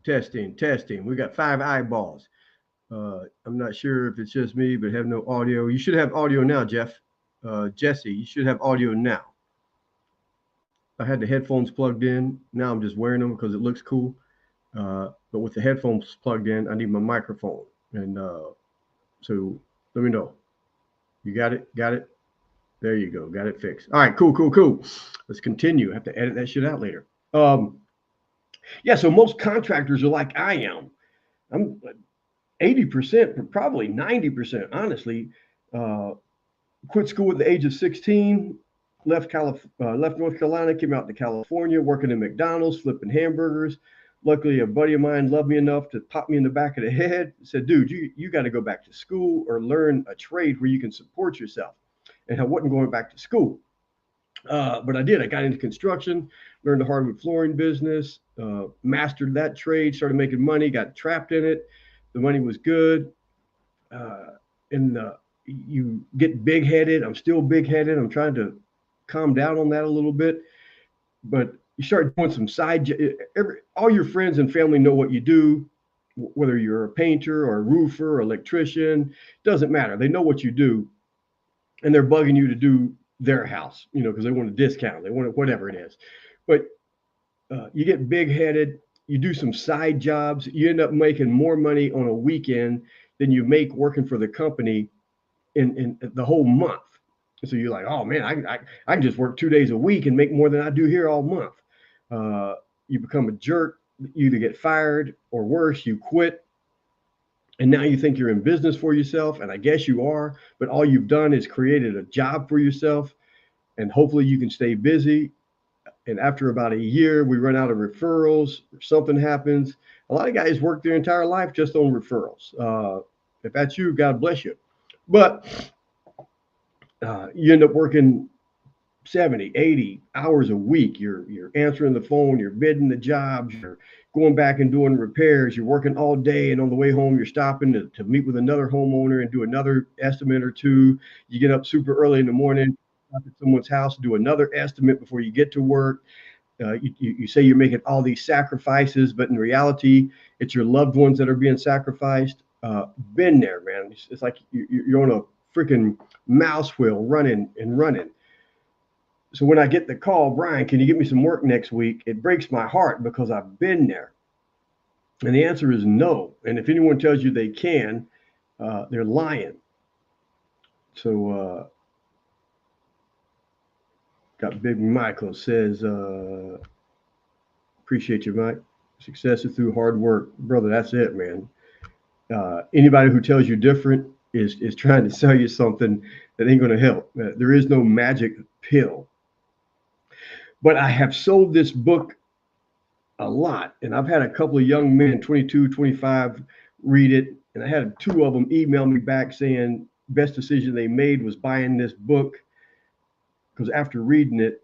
Testing, testing. We got 5 eyeballs. I'm not sure if it's just me, but have no audio. You should have audio now, Jeff. Jesse, you should have audio now. I had the headphones plugged in. Now I'm just wearing them because it looks cool. But with the headphones plugged in, I need my microphone. And so let me know. You got it? Got it? There you go. Got it fixed. All right, cool, cool, cool. Let's continue. I have to edit that shit out later. Yeah, so most contractors are like I am. I'm 80%, probably 90%, honestly. Uh, Quit school at the age of 16, left North Carolina, came out to California, working in McDonald's, flipping hamburgers. Luckily, a buddy of mine loved me enough to pop me in the back of the head. Said, dude, you got to go back to school or learn a trade where you can support yourself. And I wasn't going back to school. But I did. I got into construction, learned the hardwood flooring business, mastered that trade, started making money, got trapped in it. The money was good. Uh, and You get big headed. I'm still big headed. I'm trying to calm down on that a little bit. But you start doing some all your friends and family know what you do, whether you're a painter or a roofer or electrician, doesn't matter. They know what you do, and they're bugging you to do their house, because they want a discount, they want it, whatever it is. But you get big headed, you do some side jobs, you end up making more money on a weekend than you make working for the company in the whole month. So you're like, oh man, I can just work 2 days a week and make more than I do here all month. You become a jerk. You either get fired or worse, you quit. And now you think you're in business for yourself, and I guess you are, but all you've done is created a job for yourself, and hopefully you can stay busy. And after about a year, we run out of referrals, or something happens. A lot of guys work their entire life just on referrals. If that's you, God bless you. But you end up working 70, 80 hours a week. You're answering the phone, you're bidding the jobs, you're going back and doing repairs, you're working all day, and on the way home, you're stopping to meet with another homeowner and do another estimate or two. You get up super early in the morning, stop at someone's house, do another estimate before you get to work. You say you're making all these sacrifices, but in reality, it's your loved ones that are being sacrificed. Been there, man. It's like you're on a freaking mouse wheel running and running. So when I get the call, Brian, can you get me some work next week? It breaks my heart because I've been there. And the answer is no. And if anyone tells you they can, they're lying. So got Big Michael says, appreciate you, Mike. Success is through hard work. Brother, that's it, man. Anybody who tells you different is trying to sell you something that ain't going to help. There is no magic pill. But I have sold this book a lot, and I've had a couple of young men, 22, 25, read it, and I had 2 of them email me back saying best decision they made was buying this book, because after reading it,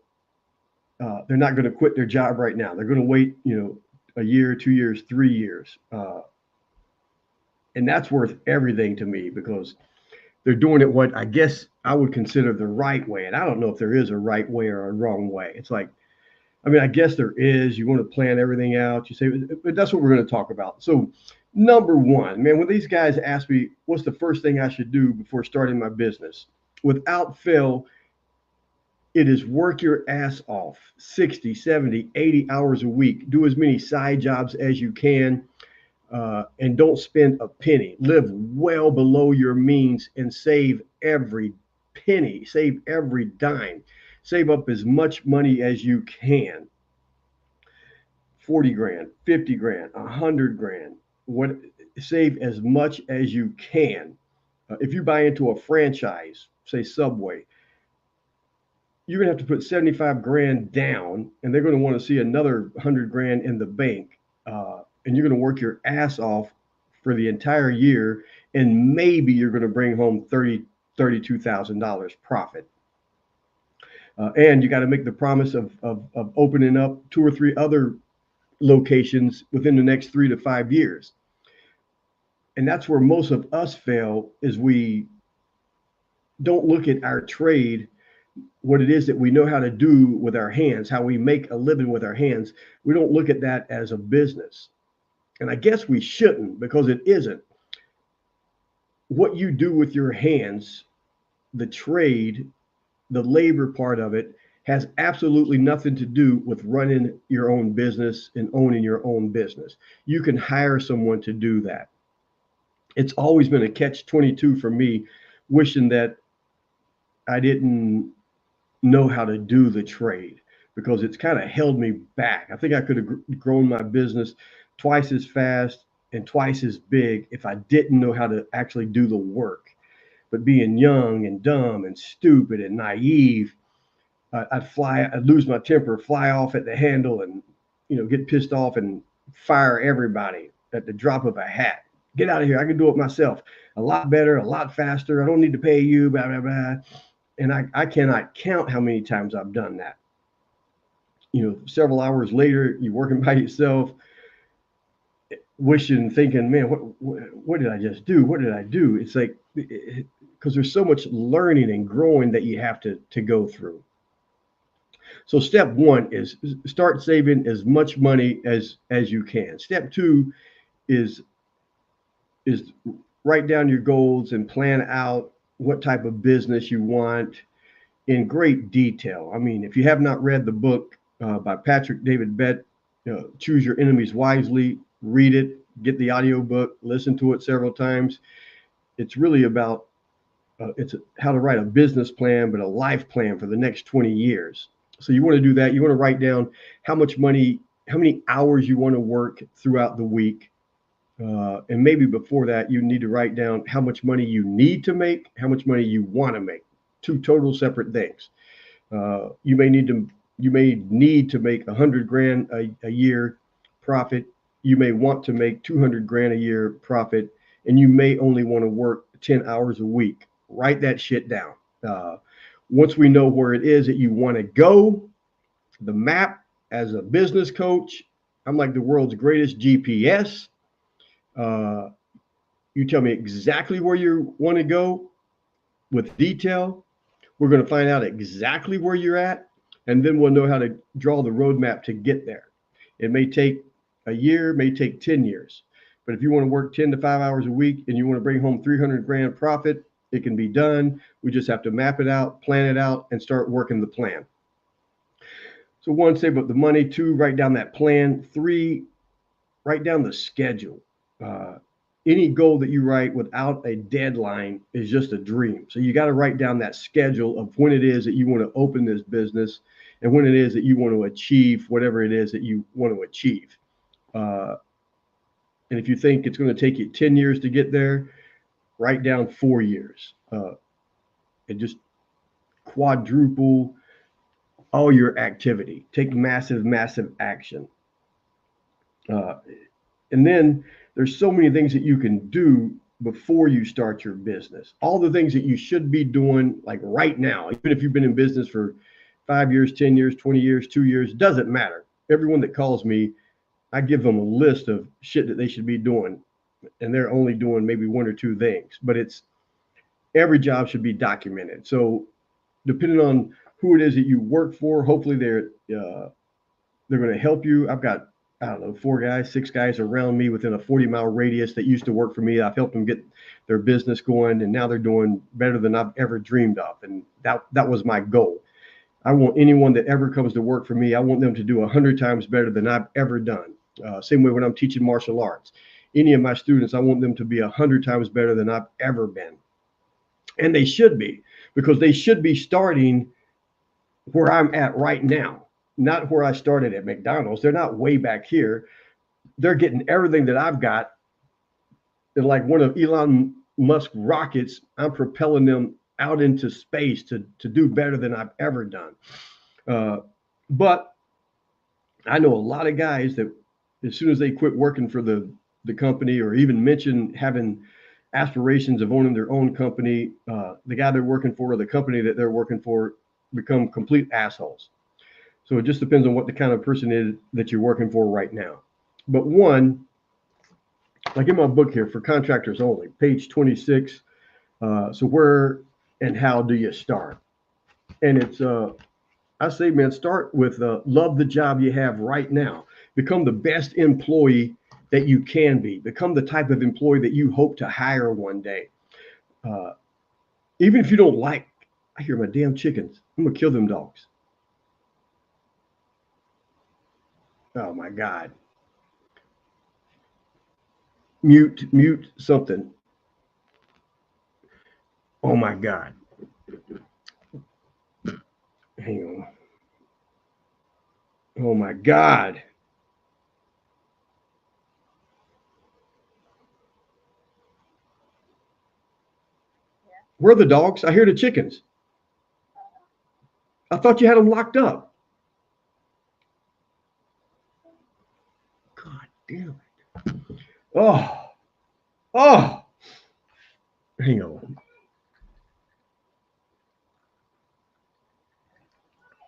they're not going to quit their job right now. They're going to wait, a year, 2 years, 3 years. And that's worth everything to me, because they're doing it what I guess I would consider the right way. And I don't know if there is a right way or a wrong way. It's like, I guess there is. You want to plan everything out. You say, but that's what we're going to talk about. So number one, man, when these guys ask me, what's the first thing I should do before starting my business? Without fail, it is work your ass off 60, 70, 80 hours a week. Do as many side jobs as you can. And don't spend a penny. Live well below your means and save every penny, save every dime. Save up as much money as you can. 40 grand, 50 grand, 100 grand. Save as much as you can. If you buy into a franchise, say Subway, you're going to have to put 75 grand down, and they're going to want to see another 100 grand in the bank. And you're going to work your ass off for the entire year, and maybe you're going to bring home $32,000 profit. And you got to make the promise of opening up 2 or 3 other locations within the next 3 to 5 years. And that's where most of us fail, is we don't look at our trade, what it is that we know how to do with our hands, how we make a living with our hands. We don't look at that as a business. And I guess we shouldn't, because it isn't. What you do with your hands, the trade, the labor part of it, has absolutely nothing to do with running your own business and owning your own business. You can hire someone to do that. It's always been a catch-22 for me, wishing that I didn't know how to do the trade, because it's kind of held me back. I think I could have grown my business twice as fast and twice as big if I didn't know how to actually do the work. But being young and dumb and stupid and naive, I'd lose my temper, fly off at the handle, and get pissed off and fire everybody at the drop of a hat. Get out of here! I can do it myself. A lot better, a lot faster. I don't need to pay you. Blah blah blah. And I cannot count how many times I've done that. Several hours later, you're working by yourself, wishing, thinking, man, what did I just do? What did I do? It's like, because there's so much learning and growing that you have to go through. So step one is start saving as much money as you can. Step two is write down your goals and plan out what type of business you want in great detail. I mean, if you have not read the book by Patrick David Bett, Choose Your Enemies Wisely, read it, get the audio book, listen to it several times. It's really about how to write a business plan, but a life plan for the next 20 years. So you want to do that. You want to write down how much money, how many hours you want to work throughout the week. And maybe before that, you need to write down how much money you need to make, how much money you want to make. Two total separate things. You may need to make 100 grand a year profit. You may want to make 200 grand a year profit, and you may only want to work 10 hours a week. Write that shit down. Once we know where it is that you want to go, the map, as a business coach, I'm like the world's greatest GPS. You tell me exactly where you want to go with detail. We're going to find out exactly where you're at, and then we'll know how to draw the roadmap to get there. It may take a year, may take 10 years. But if you want to work 10 to 5 hours a week and you want to bring home 300 grand profit, it can be done. We just have to map it out, plan it out, and start working the plan. So one, save up the money. Two, write down that plan. Three, write down the schedule. Any goal that you write without a deadline is just a dream. So you got to write down that schedule of when it is that you want to open this business and when it is that you want to achieve whatever it is that you want to achieve. And if you think it's going to take you 10 years to get there, write down 4 years. And just quadruple all your activity. Take massive, massive action. And then there's so many things that you can do before you start your business. All the things that you should be doing like right now, even if you've been in business for 5 years, 10 years, 20 years, 2 years, doesn't matter. Everyone that calls me, I give them a list of shit that they should be doing, and they're only doing maybe 1 or 2 things, but every job should be documented. So depending on who it is that you work for, hopefully they're going to help you. I've got, 4 guys, 6 guys around me within a 40-mile radius that used to work for me. I've helped them get their business going, and now they're doing better than I've ever dreamed of. And that was my goal. I want anyone that ever comes to work for me, I want them to do 100 times better than I've ever done. Same way when I'm teaching martial arts. Any of my students, I want them to be 100 times better than I've ever been. And they should be, because they should be starting where I'm at right now, not where I started at McDonald's. They're not way back here. They're getting everything that I've got. And like one of Elon Musk's rockets, I'm propelling them out into space to do better than I've ever done. But I know a lot of guys that as soon as they quit working for the company, or even mention having aspirations of owning their own company, the guy they're working for or the company that they're working for become complete assholes. So it just depends on what the kind of person is that you're working for right now. But one, like in my book here, For Contractors Only, page 26. So where and how do you start? And it's, I say, man, start with love the job you have right now. Become the best employee that you can be. Become the type of employee that you hope to hire one day. Even if you don't like, I hear my damn chickens. I'm gonna kill them dogs. Oh my God. Mute something. Oh my God. Hang on. Oh my God. Where are the dogs? I hear the chickens. I thought you had them locked up. God damn it. Oh, oh. Hang on.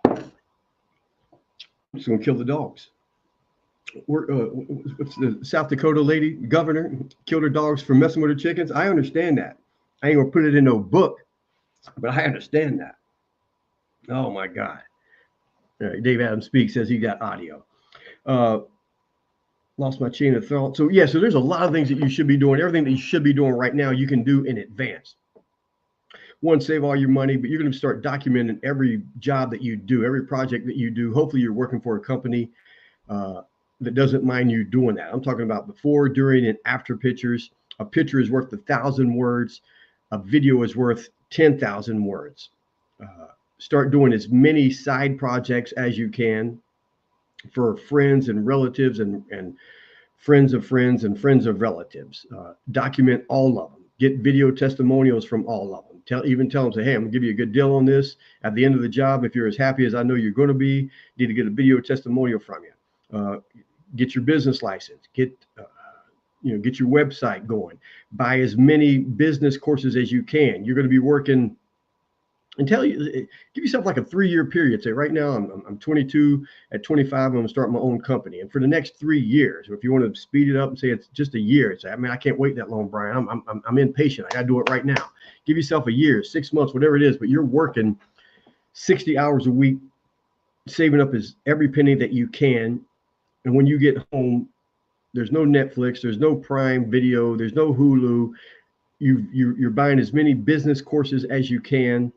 I'm just gonna kill the dogs. What's the South Dakota lady governor killed her dogs for messing with her chickens? I understand that. I ain't gonna put it in no book, but I understand that. Oh my God. All right, Dave Adams Speaks says he got audio. Lost my chain of thought. So yeah, so there's a lot of things that you should be doing. Everything that you should be doing right now, you can do in advance. One, save all your money, but you're going to start documenting every job that you do, every project that you do. Hopefully you're working for a company that doesn't mind you doing that. I'm talking about before, during, and after pictures. A picture is worth 1,000 words. A video is worth 10,000 words. Start doing as many side projects as you can for friends and relatives and friends of friends and friends of relatives. Document all of them. Get video testimonials from all of them. Even tell them, say, hey, I'm gonna give you a good deal on this. At the end of the job, if you're as happy as I know you're going to be, you need to get a video testimonial from you. Get your business license. Get your website going. Buy as many business courses as you can. You're going to be working. And give yourself like a 3-year period. Say, right now, I'm 22. At 25, I'm going to start my own company. And for the next 3 years, or if you want to speed it up and say it's just a year, say, I can't wait that long, Brian. I'm impatient. I got to do it right now. Give yourself a year, 6 months, whatever it is. But you're working 60 hours a week, saving up every penny that you can. And when you get home, there's no Netflix, there's no Prime Video, there's no Hulu. You're buying as many business courses as you can.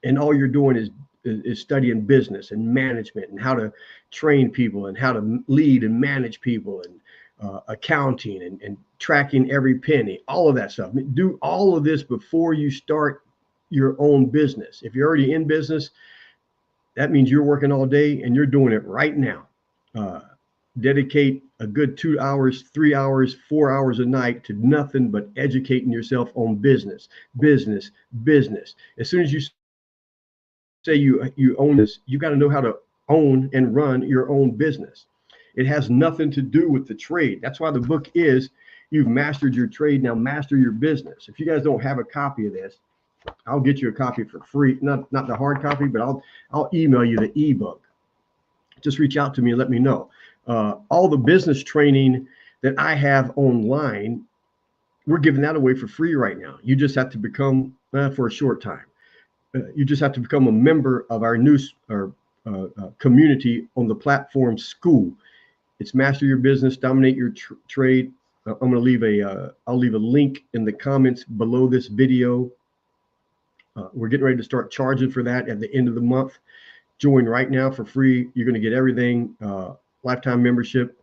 And all you're doing is studying business and management and how to train people and how to lead and manage people and accounting and tracking every penny, all of that stuff. Do all of this before you start your own business. If you're already in business, that means you're working all day and you're doing it right now. Dedicate a good 2 hours, 3 hours, 4 hours a night to nothing but educating yourself on business. As soon as you say you own this, you got to know how to own and run your own business. It has nothing to do with the trade. That's why the book is You've Mastered Your Trade, Now Master Your Business. If you guys don't have a copy of this, I'll get you a copy for free. Not the hard copy, but I'll email you the ebook. Just reach out to me and let me know. All the business training that I have online, we're giving that away for free right now. You just have to become, for a short time, you just have to become a member of our community on the platform school. It's Master Your Business, Dominate Your Trade. I'm going to leave I'll leave a link in the comments below this video. We're getting ready to start charging for that at the end of the month. Join right now for free. You're going to get everything, lifetime membership,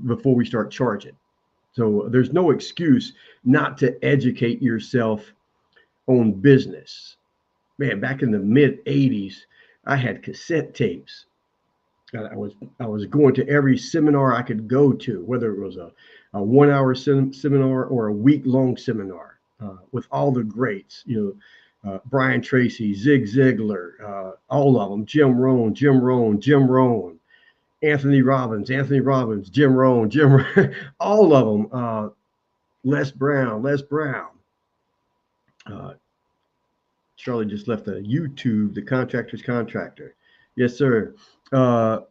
before we start charging. So there's no excuse not to educate yourself on business. Man, back in the mid 80s, I had cassette tapes. I was going to every seminar I could go to, whether it was a 1 hour seminar or a week-long seminar, with all the greats, Brian Tracy, Zig Ziglar, all of them, Jim Rohn, Anthony Robbins, Jim Rohn, all of them, Les Brown. Charlie just left the YouTube, the Contractor. Yes, sir. But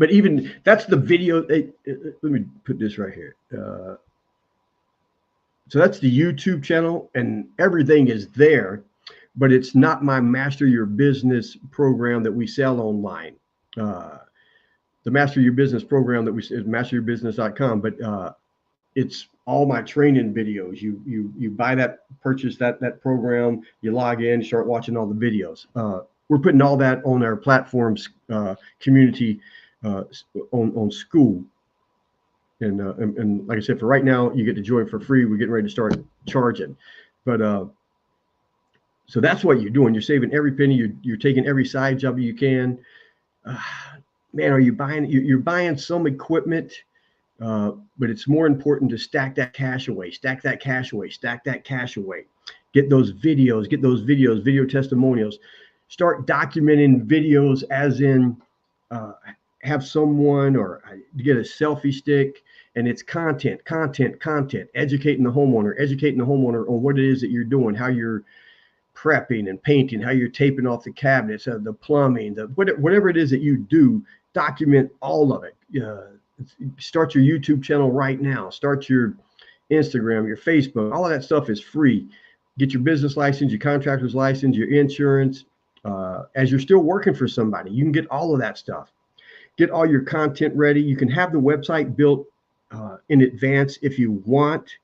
even that's the video. Let me put this right here. So that's the YouTube channel, and everything is there, but it's not my Master Your Business program that we sell online. the Master Your Business program that we is masteryourbusiness.com, but it's all my training videos. You buy that, purchase that program, you log in, start watching all the videos. We're putting all that on our platforms, community, on school. And like I said, for right now, you get to join for free. We're getting ready to start charging, but so that's what you're doing. You're saving every penny. You're taking every side job you can. Man, are you buying? You're buying some equipment, but it's more important to stack that cash away. Stack that cash away. Stack that cash away. Get those videos. Get those videos. Video testimonials. Start documenting videos, as in have someone or get a selfie stick. And it's content. Educating the homeowner on what it is that you're doing, how you're prepping and painting, how you're taping off the cabinets, the plumbing, whatever it is that you do. Document all of it. Start your YouTube channel right now. Start your Instagram, your Facebook. All of that stuff is free. Get your business license, your contractor's license, your insurance. As you're still working for somebody, you can get all of that stuff. Get all your content ready. You can have the website built in advance if you want,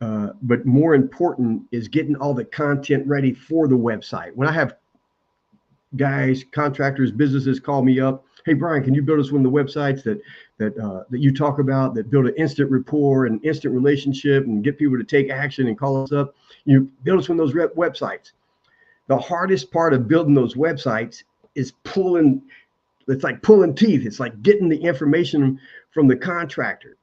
but more important is getting all the content ready for the website. When I have guys, contractors, businesses call me up, hey Brian, can you build us one of the websites that you talk about, that build an instant rapport and instant relationship and get people to take action and call us up? You build us one of those websites. The hardest part of building those websites is pulling. It's like pulling teeth. It's like getting the information from the contractor.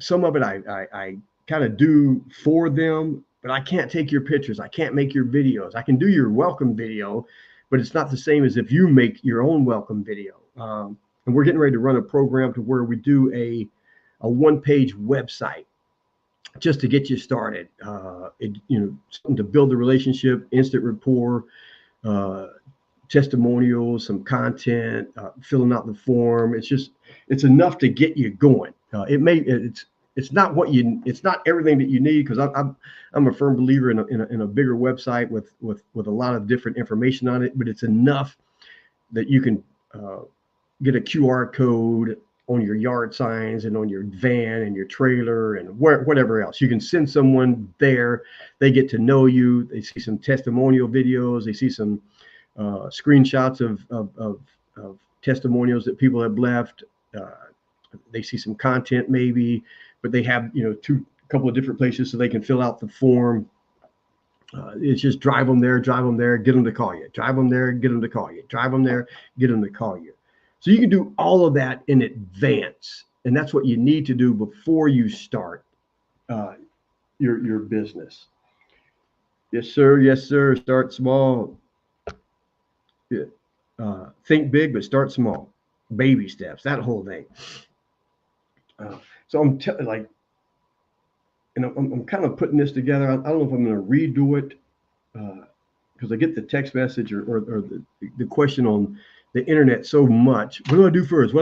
Some of it I kind of do for them, but I can't take your pictures. I can't make your videos. I can do your welcome video, but it's not the same as if you make your own welcome video. And we're getting ready to run a program to where we do a one-page website just to get you started. Something to build the relationship, instant rapport, testimonials, some content, filling out the form. It's enough to get you going. It's not everything that you need, because I'm a firm believer in a bigger website with a lot of different information on it, but it's enough that you can get a QR code on your yard signs and on your van and your trailer and whatever else. You can send someone there. They get to know you. They see some testimonial videos. They see some screenshots of testimonials that people have left. They see some content maybe, but they have a couple of different places so they can fill out the form. It's just drive them there, get them to call you. Drive them there, get them to call you. Drive them there, get them to call you. So you can do all of that in advance, and that's what you need to do before you start your business. Yes, sir. Start small. Yeah. Think big, but start small. Baby steps. That whole thing. So I'm kind of putting this together. I don't know if I'm going to redo it because I get the text message or the question on the internet so much. What do I do first?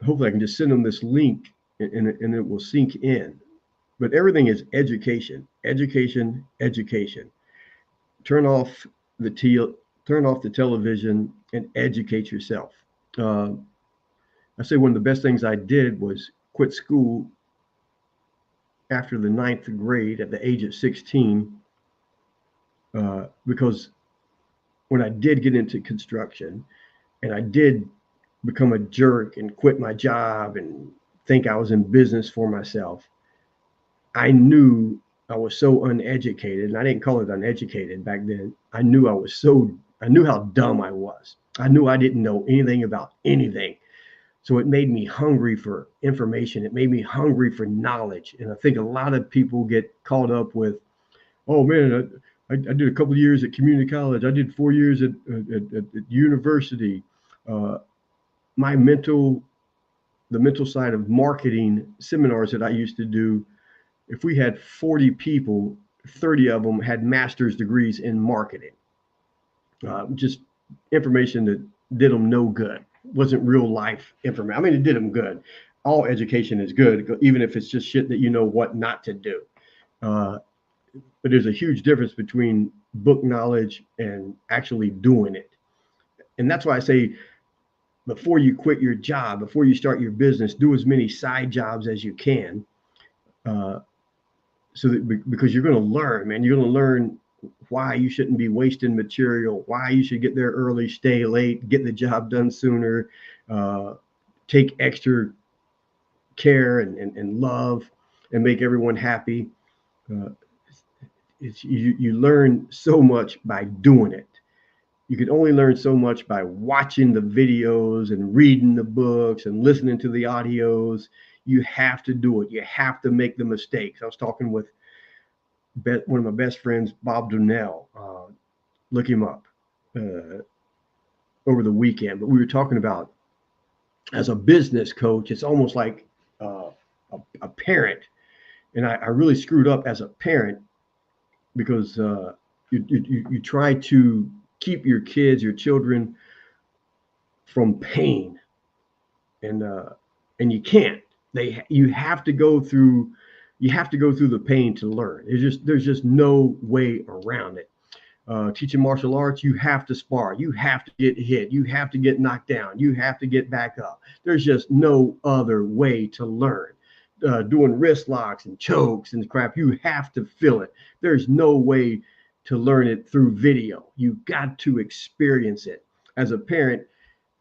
Hopefully I can just send them this link and it will sink in. But everything is education. Turn off the television and educate yourself. I say one of the best things I did was quit school after the 9th grade at the age of 16, because when I did get into construction and I did become a jerk and quit my job and think I was in business for myself, I knew I was so uneducated, and I didn't call it uneducated back then. I knew how dumb I was. I knew I didn't know anything about anything. So it made me hungry for information. It made me hungry for knowledge. And I think a lot of people get caught up with, oh man, I did a couple of years at community college. I did 4 years at university. The mental side of marketing seminars that I used to do, if we had 40 people, 30 of them had master's degrees in marketing. Just information that did them no good. Wasn't real life information. I mean, it did them good. All education is good, even if it's just shit that you know what not to do. But there's a huge difference between book knowledge and actually doing it. And that's why I say before you quit your job, before you start your business, do as many side jobs as you can. So that, because you're going to learn, man, you're going to learn why you shouldn't be wasting material, why you should get there early, stay late, get the job done sooner, take extra care and love and make everyone happy. You learn so much by doing it. You can only learn so much by watching the videos and reading the books and listening to the audios. You have to do it. You have to make the mistakes. I was talking with one of my best friends, Bob Donnell. Look him up over the weekend. But we were talking about, as a business coach, it's almost like a parent. And I really screwed up as a parent because you try to keep your kids, your children, from pain, and you can't. You have to go through the pain to learn. There's just no way around it. Teaching martial arts, you have to spar, you have to get hit, you have to get knocked down, you have to get back up. There's just no other way to learn. Doing wrist locks and chokes and crap, you have to feel it. There's no way to learn it through video. You got to experience it. As a parent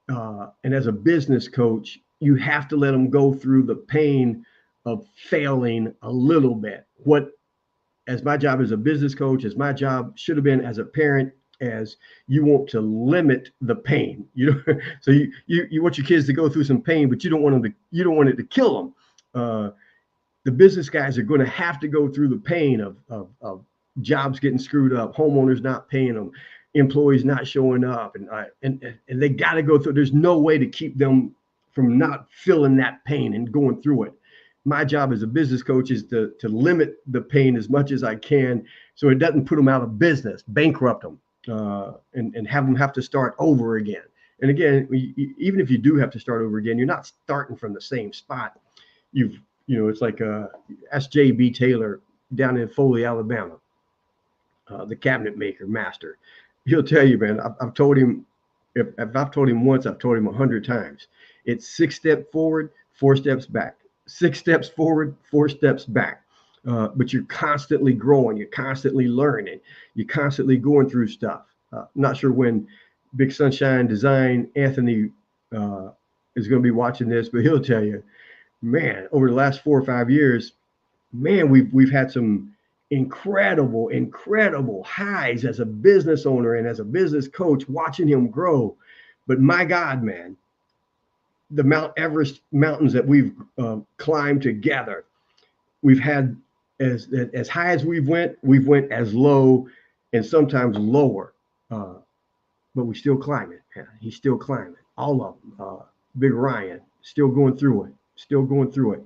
and as a business coach, you have to let them go through the pain of failing a little bit. As my job as a business coach, as my job should have been as a parent, as you want to limit the pain. So you want your kids to go through some pain, but you don't want it to kill them. The business guys are going to have to go through the pain of jobs getting screwed up, homeowners not paying them, employees not showing up, and they got to go through. There's no way to keep them from not feeling that pain and going through it. My job as a business coach is to limit the pain as much as I can, so it doesn't put them out of business, bankrupt them, and have them have to start over again. And again, even if you do have to start over again, you're not starting from the same spot. It's like ask J.B. Taylor down in Foley, Alabama, the cabinet maker master. He'll tell you, man. I've told him, if I've told him once, I've told him 100 times. It's 6 steps forward, 4 steps back. 6 steps forward, 4 steps back. But you're constantly growing. You're constantly learning. You're constantly going through stuff. Not sure when Big Sunshine Design Anthony is going to be watching this, but he'll tell you, man, over the last 4 or 5 years, man, we've had some incredible highs as a business owner and as a business coach, watching him grow. But my God, man, the Mount Everest mountains that we've climbed together, we've had as high as we've went as low and sometimes lower, but we still climbing. Yeah, he's still climbing. All of them. Big Ryan still going through it.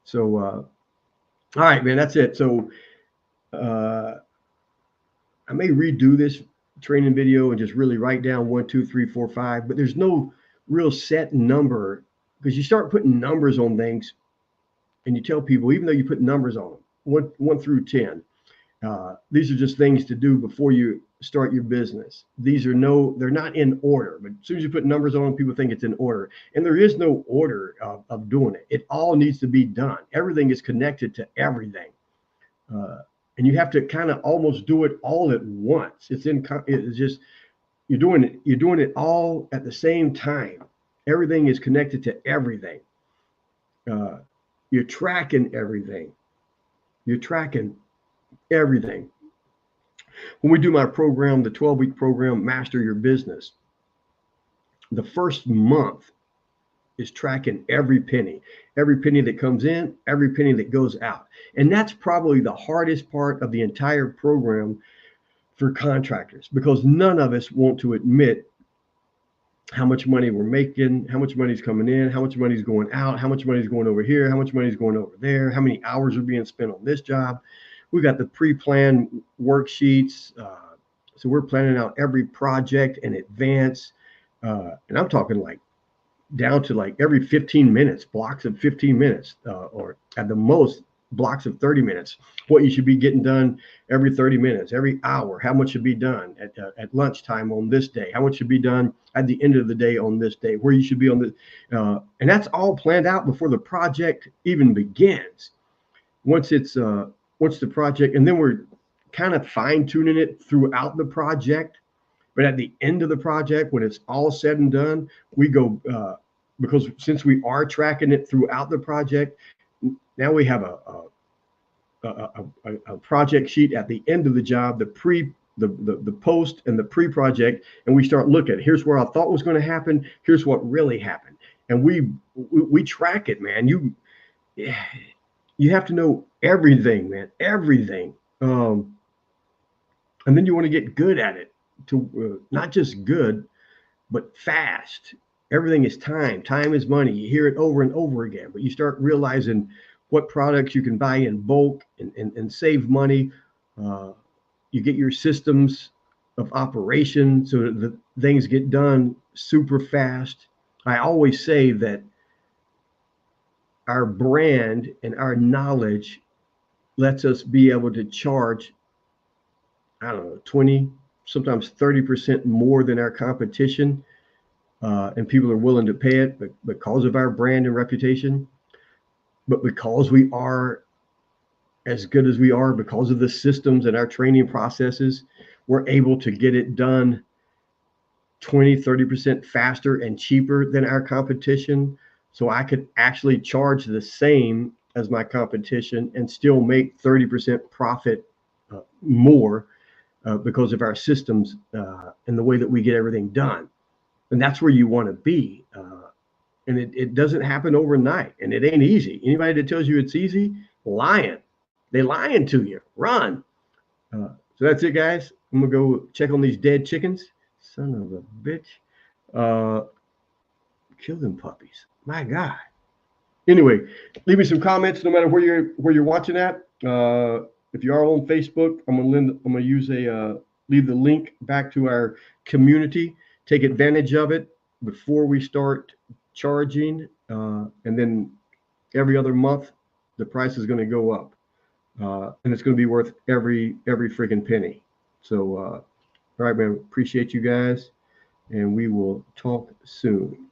So, all right, man, that's it. So, I may redo this training video and just really write down 1, 2, 3, 4, 5, but there's no real set number, because you start putting numbers on things and you tell people, even though you put numbers on them, 1 through 10, these are just things to do before you start your business. They're not in order, but as soon as you put numbers on them, people think it's in order, and there is no order of doing it. It all needs to be done. Everything is connected to everything. And you have to kind of almost do it all at once. It's just, you're doing it all at the same time. Everything is connected to everything. You're tracking everything. When we do my program, the 12-week program, Master Your Business, the first month is tracking every penny that comes in, every penny that goes out. And that's probably the hardest part of the entire program for contractors, because none of us want to admit how much money we're making, how much money's coming in, how much money's going out, how much money's going over here, how much money's going over there, how many hours are being spent on this job. We got the pre-planned worksheets. So we're planning out every project in advance. And I'm talking like down to like every 15 minutes, blocks of 15 minutes, or at the most blocks of 30 minutes, what you should be getting done every 30 minutes, every hour, how much should be done at lunchtime on this day, how much should be done at the end of the day on this day, where you should be on the, and that's all planned out before the project even begins. Once the project, and then we're kind of fine tuning it throughout the project. But at the end of the project, when it's all said and done, we go, because since we are tracking it throughout the project, now we have a project sheet at the end of the job, the post and the pre-project, and we start looking. Here's where I thought was going to happen. Here's what really happened, and we track it, man. You have to know everything, man, everything, and then you want to get good at it. To not just good, but fast. Everything is time. Time is money. You hear it over and over again, but you start realizing what products you can buy in bulk and save money. You get your systems of operation so that the things get done super fast. I always say that our brand and our knowledge lets us be able to charge, I don't know, 20, sometimes 30% more than our competition, and people are willing to pay it because of our brand and reputation. But because we are as good as we are, because of the systems and our training processes, we're able to get it done 20-30% faster and cheaper than our competition. So I could actually charge the same as my competition and still make 30% profit more. Because of our systems and the way that we get everything done. And that's where you want to be. And it doesn't happen overnight, and it ain't easy. Anybody that tells you it's easy, lying. They lying to you. Run. So that's it, guys. I'm going to go check on these dead chickens. Son of a bitch. Kill them puppies. My God. Anyway, leave me some comments no matter where you're watching at. If you are on Facebook, I'm gonna use leave the link back to our community. Take advantage of it before we start charging, and then every other month the price is going to go up, and it's going to be worth every freaking penny. So, all right, man. Appreciate you guys, and we will talk soon.